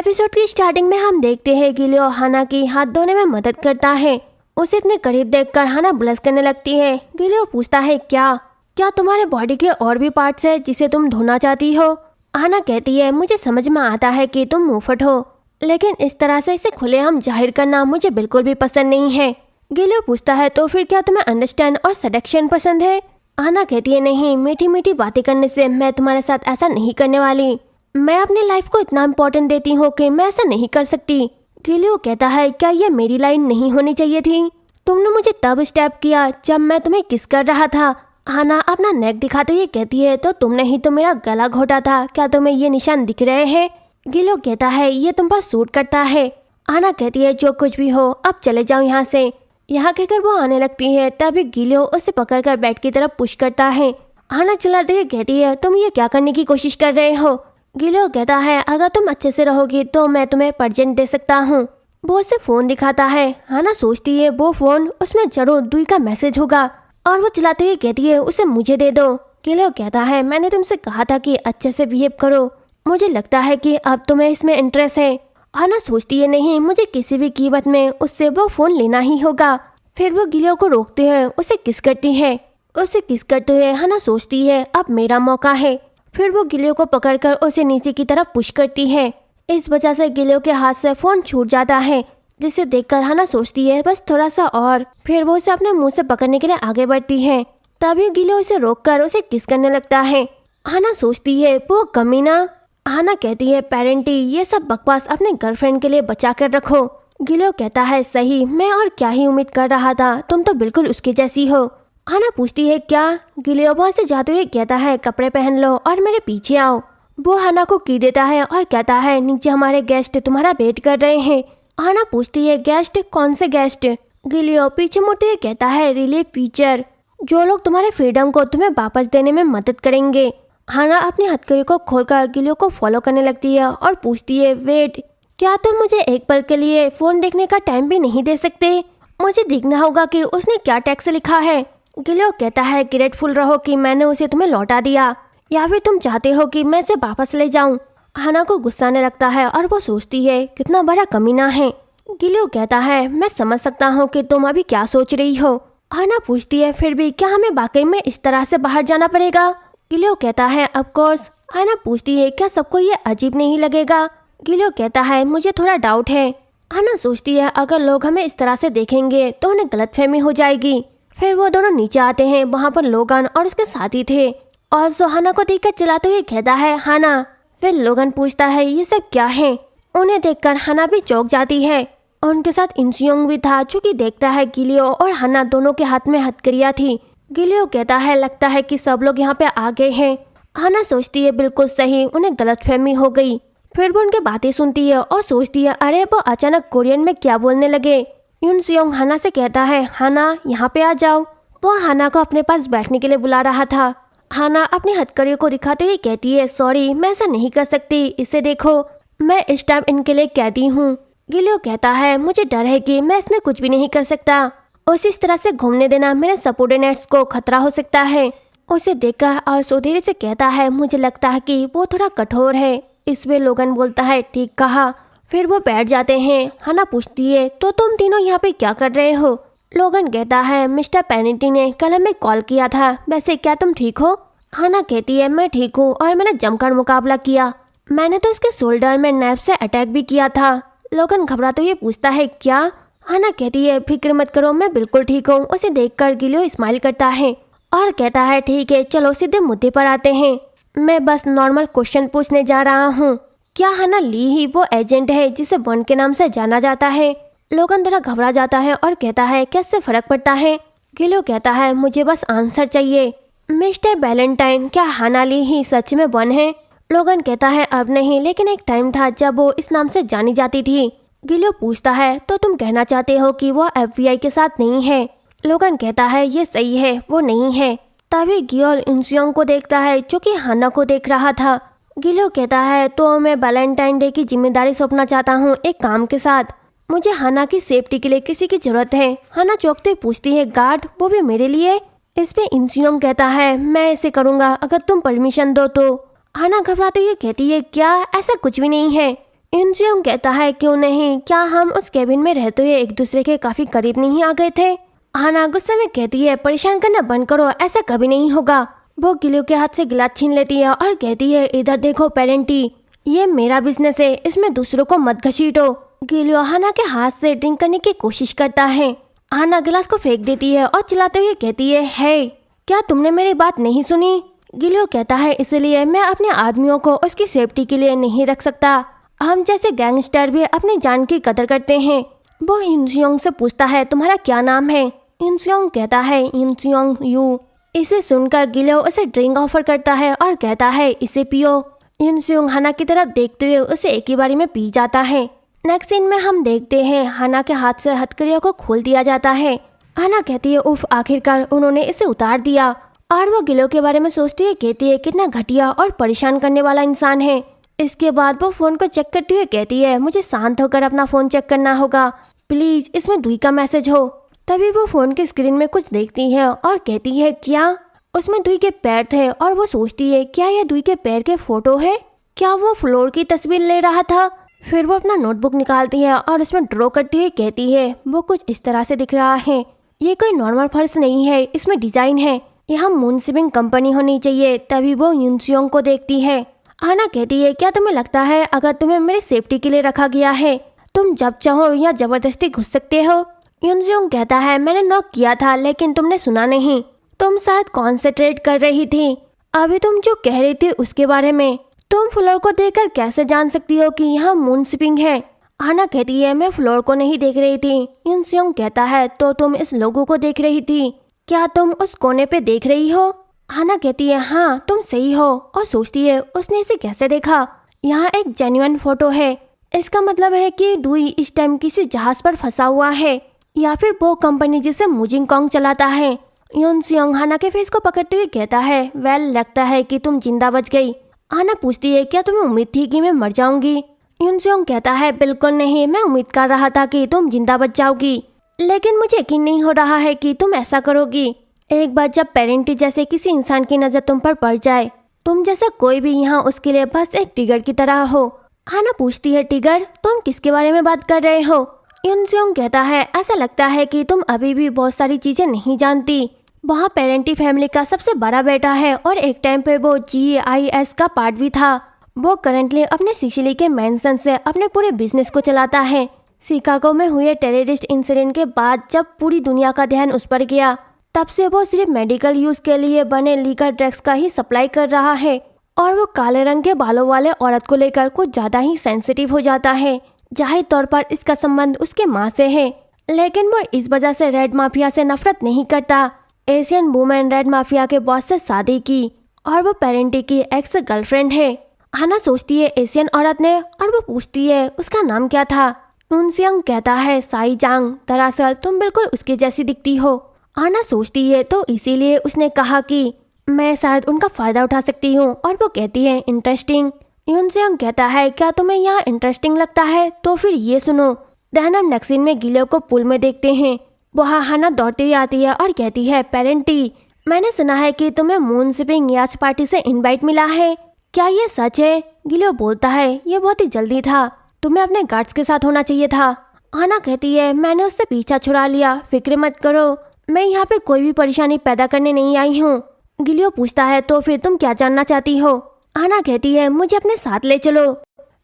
Episode की starting में हम देखते हैं कि लियो हाना की हाथ धोने में मदद करता है। उसे इतने करीब देखकर हाना ब्लश करने लगती है। गिलियो पूछता है क्या तुम्हारे बॉडी के और भी पार्ट्स है जिसे तुम धोना चाहती हो? हाना कहती है मुझे समझ में आता है कि तुम मुंहफट हो, लेकिन इस तरह से इसे खुलेआम जाहिर करना मुझे बिल्कुल भी पसंद नहीं है। गिलियो पूछता है तो फिर क्या तुम्हें अंडरस्टैंड और सेडक्शन पसंद है? हाना कहती है नहीं, मीठी मीठी बातें करने से मैं तुम्हारे साथ ऐसा नहीं करने वाली। मैं अपनी लाइफ को इतना इम्पोर्टेंट देती हूँ कि मैं ऐसा नहीं कर सकती। गिलियो कहता है क्या ये मेरी लाइन नहीं होनी चाहिए थी? तुमने मुझे तब स्टैप किया जब मैं तुम्हें किस कर रहा था। हाना अपना नेक दिखाते हुए कहती है तो तुमने ही तो मेरा गला घोटा था, क्या तुम्हें ये निशान दिख रहे हैं? गिलियो कहता है ये तुम पर सूट करता है। हाना कहती है जो कुछ भी हो अब चले जाओ यहाँ से। यहाँ कहकर वो आने लगती है, तभी गिलियो उसे पकड़कर बेड की तरफ पुश करता है। हाना चिल्लाते हुए कहती है तुम ये क्या करने की कोशिश कर रहे हो? गिलियो कहता है अगर तुम अच्छे से रहोगी तो मैं तुम्हें प्रेजेंट दे सकता हूँ। वो उसे फोन दिखाता है। हाना सोचती है वो फोन उसमें जरूर दुई का मैसेज होगा और वो चिल्लाते हुए कहती है उसे मुझे दे दो। गिलियो कहता है मैंने तुमसे कहा था कि अच्छे से बिहेव करो, मुझे लगता है कि अब तुम्हें इसमें इंटरेस्ट है। हाना सोचती है नहीं, मुझे किसी भी कीमत में उससे वो फोन लेना ही होगा। फिर वो गिलियो को रोकते हैं, उसे किस करती है। उसे किस करते हुए हाना सोचती है अब मेरा मौका है। फिर वो गिलियो को पकड़कर उसे नीचे की तरफ पुश करती है। इस वजह से गिलियो के हाथ से फोन छूट जाता है, जिसे देखकर हाना सोचती है बस थोड़ा सा और। फिर वो उसे अपने मुंह से पकड़ने के लिए आगे बढ़ती है, तभी गिलियो उसे रोककर उसे किस करने लगता है। हाना सोचती है वो कमीना। हाना कहती है पेरेंटी ये सब बकवास अपने गर्लफ्रेंड के लिए बचा कर रखो। गिलियो कहता है सही, मैं और क्या ही उम्मीद कर रहा था, तुम तो बिल्कुल उसकी जैसी हो। हाना पूछती है क्या? गिलियो वहाँ से जाते हुए कहता है कपड़े पहन लो और मेरे पीछे आओ। वो हाना को की देता है और कहता है नीचे हमारे गेस्ट तुम्हारा वेट कर रहे हैं। हाना पूछती है गेस्ट? कौन से गेस्ट? गिलियो पीछे मुड़ते हुए कहता है रिलीफ फीचर, जो लोग तुम्हारे फ्रीडम को तुम्हें वापस देने में मदद करेंगे। हाना अपनी हथकड़ी को खोलकर गिलियो को फॉलो करने लगती है और पूछती है वेट, क्या तुम मुझे एक पल के लिए फोन देखने का टाइम भी नहीं दे सकते? मुझे देखना होगा कि उसने क्या टेक्स्ट लिखा है। गिलियो कहता है ग्रेटफुल रहो कि मैंने उसे तुम्हें लौटा दिया, या फिर तुम चाहते हो कि मैं इसे वापस ले जाऊं। हाना को गुस्सा आने लगता है और वो सोचती है कितना बड़ा कमीना है। गिलियो कहता है मैं समझ सकता हूँ कि तुम अभी क्या सोच रही हो। हाना पूछती है फिर भी क्या हमें वाकई में इस तरह से बाहर जाना पड़ेगा? गिलियो कहता है ऑफ कोर्स। हाना पूछती है क्या सबको ये अजीब नहीं लगेगा? गिलियो कहता है मुझे थोड़ा डाउट है। हाना सोचती है अगर लोग हमें इस तरह से देखेंगे तो उन्हें गलतफहमी हो जाएगी। फिर वो दोनों नीचे आते हैं, वहाँ पर लोगन और उसके साथी थे और जो हाना को देखकर चिल्लाते हुए कहता है हाना। फिर लोगन पूछता है ये सब क्या है? उन्हें देखकर हाना भी चौंक जाती है। उनके साथ इंसियोंग भी था, जो कि देखता है गिलियो और हाना दोनों के हाथ में हथकड़ियाँ थी। गिलियो कहता है लगता है कि सब लोग यहाँ पे आ गए हैं। हाना सोचती है बिल्कुल सही, उन्हें गलतफहमी हो गई। फिर वो उनकी बातें सुनती है और सोचती है अरे वो अचानक कोरियन में क्या बोलने लगे। यूनसियोंग हाना से कहता है हाना यहाँ पे आ जाओ। वो हाना को अपने पास बैठने के लिए बुला रहा था। हाना अपनी हथकड़ियों को दिखाते हुए कहती है सॉरी मैं ऐसा नहीं कर सकती, इसे देखो मैं इस टाइम इनके लिए कैदी हूँ। गिलियो कहता है मुझे डर है कि मैं इसमें कुछ भी नहीं कर सकता, उसे इस तरह से घूमने देना मेरे सबऑर्डिनेट्स को खतरा हो सकता है। उसे देखकर और सोधीरे से कहता है मुझे लगता है कि वो थोड़ा कठोर है। इसमें लोगन बोलता है ठीक कहा। फिर वो बैठ जाते हैं। हाना पूछती है तो तुम तीनों यहाँ पे क्या कर रहे हो? लोगन कहता है मिस्टर पेनिटी ने कल हमें कॉल किया था, वैसे क्या तुम ठीक हो? हाना कहती है मैं ठीक हूँ और मैंने जमकर मुकाबला किया, मैंने तो इसके शोल्डर में नाइफ से अटैक भी किया था। लोगन घबराते हुए पूछता है क्या? हाना कहती है फिक्र मत करो मैं बिल्कुल ठीक हूँ। उसे देखकर गिलियो स्माइल करता है और कहता है ठीक है चलो सीधे मुद्दे पर आते हैं, मैं बस नॉर्मल क्वेश्चन पूछने जा रहा हूँ। क्या हाना ली ही वो एजेंट है जिसे बॉन्ड के नाम से जाना जाता है? लोगन थोड़ा घबरा जाता है और कहता है कैसे फर्क पड़ता है? गिलियो कहता है मुझे बस आंसर चाहिए। मिस्टर वैलेंटाइन क्या हाना ली ही सच में बॉन्ड है? लोगन कहता है अब नहीं, लेकिन एक टाइम था जब वो इस नाम से जानी जाती थी। गिलियो पूछता है तो तुम कहना चाहते हो कि वो FBI के साथ नहीं है? लोगन कहता है ये सही है वो नहीं है। तभी गियोल इंसियोंग को देखता है जो कि हाना को देख रहा था। गिलियो कहता है तो मैं वैलेंटाइन डे की जिम्मेदारी सौंपना चाहता हूँ एक काम के साथ, मुझे हाना की सेफ्टी के लिए किसी की जरूरत है। हाना चौंकते हुए पूछती है गार्ड, वो भी मेरे लिए? इस पे इंसियोंग कहता है मैं इसे करूँगा अगर तुम परमिशन दो तो। हाना घबराते हुए कहती है क्या? ऐसा कुछ भी नहीं है। इंजियोंग कहता है क्यों नहीं, क्या हम उस केबिन में रहते हुए एक दूसरे के काफी करीब नहीं आ गए थे। हाना गुस्से में कहती है परेशान करना बंद करो, ऐसा कभी नहीं होगा। वो गिलियो के हाथ से गिलास छीन लेती है और कहती है इधर देखो पेरेंटी, ये मेरा बिजनेस है, इसमें दूसरों को मत घसीटो। गिलियो हाना के हाथ से ड्रिंक करने की कोशिश करता है। हाना गिलास को फेंक देती है और चिल्लाते हुए कहती है हे, क्या तुमने मेरी बात नहीं सुनी। गिलियो कहता है इसलिए मैं अपने आदमियों को उसकी सेफ्टी के लिए नहीं रख सकता। हम जैसे गैंगस्टर भी अपनी जान की कदर करते हैं। वो इंजियोंग से पूछता है तुम्हारा क्या नाम है। इंजियोंग कहता है इंजियोंग यू। इसे सुनकर गिलियो उसे ड्रिंक ऑफर करता है और कहता है इसे पियो। इंजियोंग हाना की तरफ देखते हुए उसे एक ही बारी में पी जाता है। नेक्स्ट सीन में हम देखते हैं हाना के हाथ से हथकड़ियों को खोल दिया जाता है। हाना कहती है उफ, आखिरकार उन्होंने इसे उतार दिया। और वो गिलियो के बारे में सोचती है, कहती है कितना घटिया और परेशान करने वाला इंसान है। इसके बाद वो फोन को चेक करती हुए कहती है मुझे शांत होकर अपना फोन चेक करना होगा, प्लीज इसमें दुई का मैसेज हो। तभी वो फोन की स्क्रीन में कुछ देखती है और कहती है क्या, उसमें दुई के पैर थे। और वो सोचती है क्या यह दुई के पैर के फोटो है, क्या वो फ्लोर की तस्वीर ले रहा था। फिर वो अपना नोटबुक निकालती है और उसमें ड्रॉ करती हुई कहती है वो कुछ इस तरह से दिख रहा है, ये कोई नॉर्मल फर्श नहीं है, इसमें डिजाइन है, यहाँ मून शिपिंग कंपनी होनी चाहिए। तभी वो यूनसियोंग को देखती है। हाना कहती है क्या तुम्हें लगता है अगर तुम्हें मेरी सेफ्टी के लिए रखा गया है, तुम जब चाहो या जबरदस्ती घुस सकते हो। यूनसियोंग कहता है मैंने नॉक किया था लेकिन तुमने सुना नहीं, तुम शायद कॉन्सेंट्रेट कर रही थी। अभी तुम जो कह रही थी उसके बारे में, तुम फ्लोर को देखकर कैसे जान सकती हो कि यहाँ मून शिपिंग है। हाना कहती है मैं फ्लोर को नहीं देख रही थी। यूनसियोंग कहता है तो तुम इस लोगो को देख रही थी, क्या तुम उस कोने पे देख रही हो। हाना कहती है हाँ तुम सही हो। और सोचती है उसने इसे कैसे देखा, यहाँ एक जेन्युइन फोटो है, इसका मतलब है कि डुई इस टाइम किसी जहाज पर फंसा हुआ है या फिर वो कंपनी जिसे मुजिंग कॉन्ग चलाता है। यूनसियोंग हाना के फेस को पकड़ते हुए कहता है वेल लगता है कि तुम जिंदा बच गई। हाना पूछती है क्या तुम्हें उम्मीद थी कि मैं मर जाऊंगी। यूनसियोंग कहता है बिल्कुल नहीं, मैं उम्मीद कर रहा था कि तुम जिंदा बच जाओगी, लेकिन मुझे यकीन नहीं हो रहा है कि तुम ऐसा करोगी। एक बार जब पेरेंटी जैसे किसी इंसान की नजर तुम पर पड़ जाए, तुम जैसा कोई भी यहाँ उसके लिए बस एक टिगर की तरह हो। हाना पूछती है टिगर, तुम किसके बारे में बात कर रहे हो। यूनसियोंग कहता है ऐसा लगता है कि तुम अभी भी बहुत सारी चीजें नहीं जानती। वहाँ पेरेंटी फैमिली का सबसे बड़ा बेटा है और एक टाइम पे वो GIS का पार्ट भी था। वो करंटली अपने सिसिली के मैंसन से अपने पूरे बिजनेस को चलाता है। शिकागो में हुए टेररिस्ट इंसिडेंट के बाद जब पूरी दुनिया का ध्यान उस पर गया, तब से वो सिर्फ मेडिकल यूज के लिए बने लीगल ड्रग्स का ही सप्लाई कर रहा है। और वो काले रंग के बालों वाले औरत को लेकर कुछ ज्यादा ही सेंसिटिव हो जाता है। जाहिर तौर पर इसका संबंध उसके माँ से है, लेकिन वो इस वजह से रेड माफिया से नफरत नहीं करता। एशियन वुमेन रेड माफिया के बॉस से शादी की और वो पेरेंटी की एक्स गर्लफ्रेंड है। हाना सोचती है एशियन औरत ने, और वो पूछती है उसका नाम क्या था। यूनसियोंग कहता है साई जांग, दरअसल तुम बिल्कुल उसकी जैसी दिखती हो। हाना सोचती है तो इसीलिए उसने कहा कि मैं शायद उनका फायदा उठा सकती हूँ। और वो कहती है इंटरेस्टिंग। यूनसियोंग कहता है क्या तुम्हें यहाँ इंटरेस्टिंग लगता है, तो फिर ये सुनो। देन हम नेक्स्ट सीन में गिलियो को पूल में देखते हैं। वहाँ हाना दौड़ती हुई आती है और कहती है पेरेंटी, मैंने सुना है कि तुम्हें मून शिपिंग याच पार्टी से इनवाइट मिला है, क्या ये सच है। गिलियो बोलता है ये बहुत ही जल्दी था, तुम्हें अपने गार्ड्स के साथ होना चाहिए था। हाना कहती है मैंने उससे पीछा छुड़ा लिया, फिक्र मत करो, मैं यहाँ पे कोई भी परेशानी पैदा करने नहीं आई हूँ। गिलियो पूछता है तो फिर तुम क्या जानना चाहती हो। हाना कहती है मुझे अपने साथ ले चलो।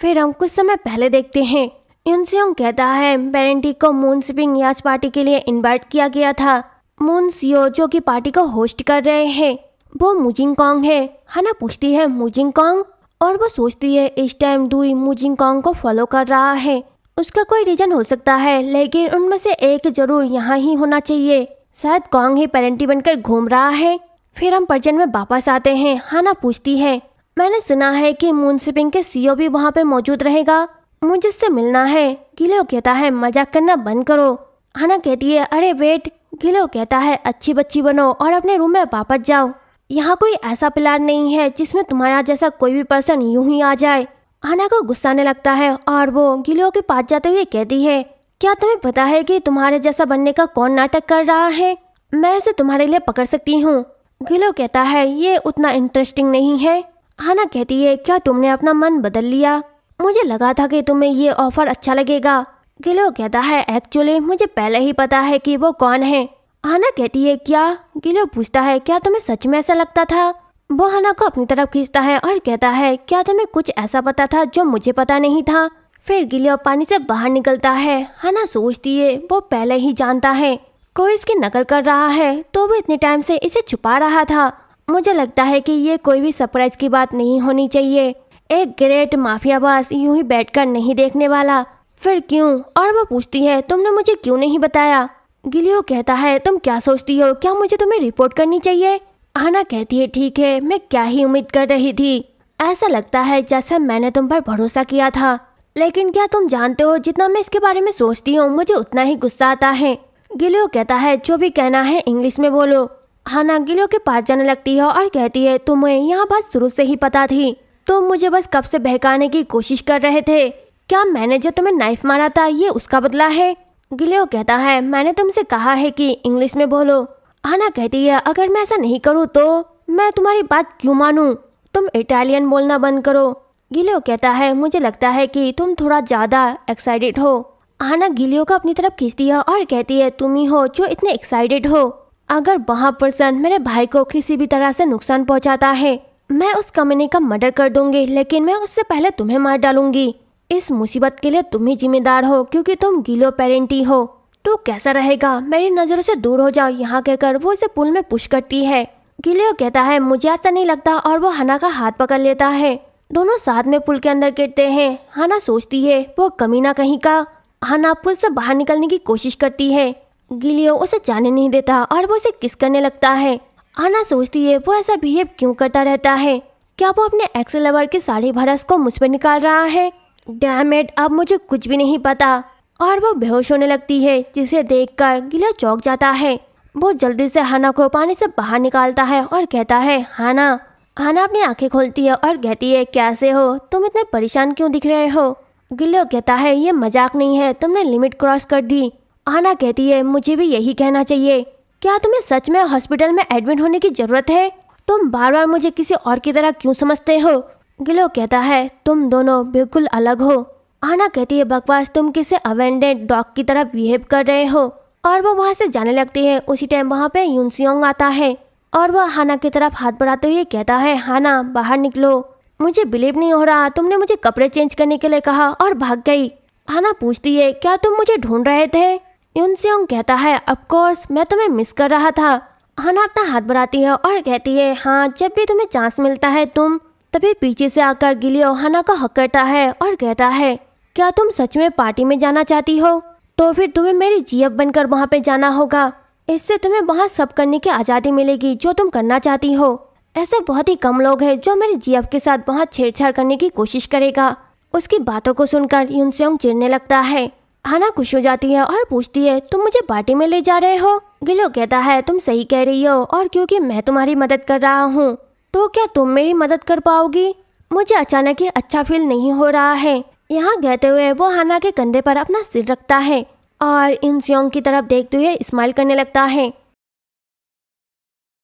फिर हम कुछ समय पहले देखते हैं। यूनसियोंग कहता है पेरेंटी को मून शिपिंग याच पार्टी के लिए इनवाइट किया गया था। मून सीओ जो कि पार्टी को होस्ट कर रहे हैं वो मुजिंग कॉन्ग है। हाना पूछती है मुजिंग कॉन्ग, और वो सोचती है इस टाइम डुई मुजिंग कॉन्ग को फॉलो कर रहा है। उसका कोई रीजन हो सकता है, लेकिन उनमें से एक जरूर यहाँ ही होना चाहिए। शायद कॉन्ग ही पेरेंटी बनकर घूम रहा है। फिर हम पर्जन में वापस आते हैं। हाना पूछती है मैंने सुना है कि मून शिपिंग के CEO भी वहाँ पे मौजूद रहेगा, मुझे इससे मिलना है। गिलियो कहता है मजाक करना बंद करो। हाना कहती है अरे वेट। गिलियो कहता है अच्छी बच्ची बनो और अपने रूम में वापस जाओ, यहाँ कोई ऐसा प्लान नहीं है जिसमें तुम्हारा जैसा कोई भी पर्सन यूं ही आ जाए। हाना को गुस्सा आने लगता है और वो गिलियो के पास जाते हुए कहती है क्या तुम्हें पता है कि तुम्हारे जैसा बनने का कौन नाटक कर रहा है, मैं उसे तुम्हारे लिए पकड़ सकती हूँ। गिलियो कहता है ये उतना इंटरेस्टिंग नहीं है। हाना कहती है क्या तुमने अपना मन बदल लिया, मुझे लगा था कि तुम्हें ये ऑफर अच्छा लगेगा। गिलियो कहता है एक्चुअली मुझे पहले ही पता है कि वो कौन है। हाना कहती है क्या? गिलियो पूछता है क्या तुम्हें सच में ऐसा लगता था? वो हाना को अपनी तरफ खींचता है और कहता है क्या तुम्हें कुछ ऐसा पता था जो मुझे पता नहीं था? फिर गिलियो पानी से बाहर निकलता है। हाना सोचती है वो पहले ही जानता है कोई इसकी नकल कर रहा है, तो वो इतने टाइम से इसे छुपा रहा था। मुझे लगता है कि ये कोई भी सरप्राइज की बात नहीं होनी चाहिए। एक ग्रेट माफिया बॉस यूं ही बैठकर नहीं देखने वाला। फिर क्यों? और वो पूछती है तुमने मुझे क्यों नहीं बताया? गिलियो कहता है तुम क्या सोचती हो, क्या मुझे तुम्हें रिपोर्ट करनी चाहिए? हाना कहती है ठीक है, मैं क्या ही उम्मीद कर रही थी। ऐसा लगता है जैसे मैंने तुम पर भरोसा किया था, लेकिन क्या तुम जानते हो जितना मैं इसके बारे में सोचती हूँ मुझे उतना ही गुस्सा आता है। गिलियो कहता है जो भी कहना है इंग्लिश में बोलो। हाना गिलियो के पास जाने लगती है और कहती है तुम्हें यहाँ बात शुरू से ही पता थी, तुम मुझे बस कब से बहकाने की कोशिश कर रहे थे। क्या मैंने जो तुम्हें नाइफ मारा था ये उसका बदला है? गिलियो कहता है मैंने तुमसे कहा है कि इंग्लिश में बोलो। हाना कहती है अगर मैं ऐसा नहीं करूँ तो मैं तुम्हारी बात क्यों मानूं? तुम इटालियन बोलना बंद करो। गिलियो कहता है मुझे लगता है कि तुम थोड़ा ज्यादा एक्साइटेड हो। हाना गिलियो को अपनी तरफ खींचती है और कहती है तुम ही हो जो इतने एक्साइटेड हो। अगर वहाँ पर्सन मेरे भाई को किसी भी तरह से नुकसान पहुँचाता है मैं उस कमीने का मर्डर कर दूंगी, लेकिन मैं उससे पहले तुम्हें मार डालूंगी। इस मुसीबत के लिए तुम ही जिम्मेदार हो क्योंकि तुम गिलियो पेरेंटी हो। तो कैसा रहेगा मेरी नजरों से दूर हो जाओ, यहाँ कहकर वो इसे पुल में पुश करती है। गिलियो कहता है मुझे ऐसा नहीं लगता और वो हाना का हाथ पकड़ लेता है। दोनों साथ में पुल के अंदर गिरते हैं। हाना सोचती है वो कमीना कहीं का। हाना पुल से बाहर निकलने की कोशिश करती है। गिलियो उसे जाने नहीं देता और वो उसे किस करने लगता है। हाना सोचती है वो ऐसा बिहेव क्यों करता रहता है? क्या वो अपने एक्स लवर की सारी भड़स को मुझ पर निकाल रहा है? डैम इट, अब मुझे कुछ भी नहीं पता। और वो बेहोश होने लगती है, जिसे देखकर गिलियो चौंक जाता है। वो जल्दी से हाना को पानी से बाहर निकालता है और कहता है हाना। हाना अपनी आंखें खोलती है और कहती है कैसे हो, तुम इतने परेशान क्यों दिख रहे हो? गिलियो कहता है ये मजाक नहीं है, तुमने लिमिट क्रॉस कर दी। हाना कहती है मुझे भी यही कहना चाहिए। क्या तुम्हें सच में हॉस्पिटल में एडमिट होने की जरूरत है? तुम बार बार मुझे किसी और की तरह क्यों समझते हो? गिलियो कहता है तुम दोनों बिल्कुल अलग हो। हाना कहती है बकवास, तुम किसी अवेंडेड डॉग की तरह बिहेव कर रहे हो। और वो वहाँ से जाने लगती है। उसी टाइम वहाँ पे यूनसियोंग आता है और वह हाना की तरफ हाथ बढ़ाते हुए कहता है हाना बाहर निकलो। मुझे बिलीव नहीं हो रहा, तुमने मुझे कपड़े चेंज करने के लिए कहा और भाग गई। हाना पूछती है क्या तुम मुझे ढूंढ रहे थे? यूनसियोंग कहता है ऑफ कोर्स, मैं तुम्हें मिस कर रहा था। हाना अपना हाथ बढ़ाती है और कहती है हाँ जब भी तुम्हें चांस मिलता है तुम। तभी पीछे से आकर गिलियो हाना को हक करता है और कहता है क्या तुम सच में पार्टी में जाना चाहती हो? तो फिर तुम्हें मेरी जीएफ बनकर वहाँ पे जाना होगा। इससे तुम्हें वहाँ सब करने की आज़ादी मिलेगी जो तुम करना चाहती हो। ऐसे बहुत ही कम लोग हैं जो मेरी जीएफ के साथ वहाँ छेड़छाड़ करने की कोशिश करेगा। उसकी बातों को सुनकर यूनसियोंग चिढ़ने लगता है। हाना खुश हो जाती है और पूछती है तुम मुझे पार्टी में ले जा रहे हो? गिलियो कहता है तुम सही कह रही हो, और क्योंकि मैं तुम्हारी मदद कर रहा हूँ तो क्या तुम मेरी मदद कर पाओगी? मुझे अचानक ही अच्छा फील नहीं हो रहा है। यहाँ कहते हुए वो हाना के कंधे पर अपना सिर रखता है और यूनसियोंग की तरफ देखते हुए स्माइल करने लगता है।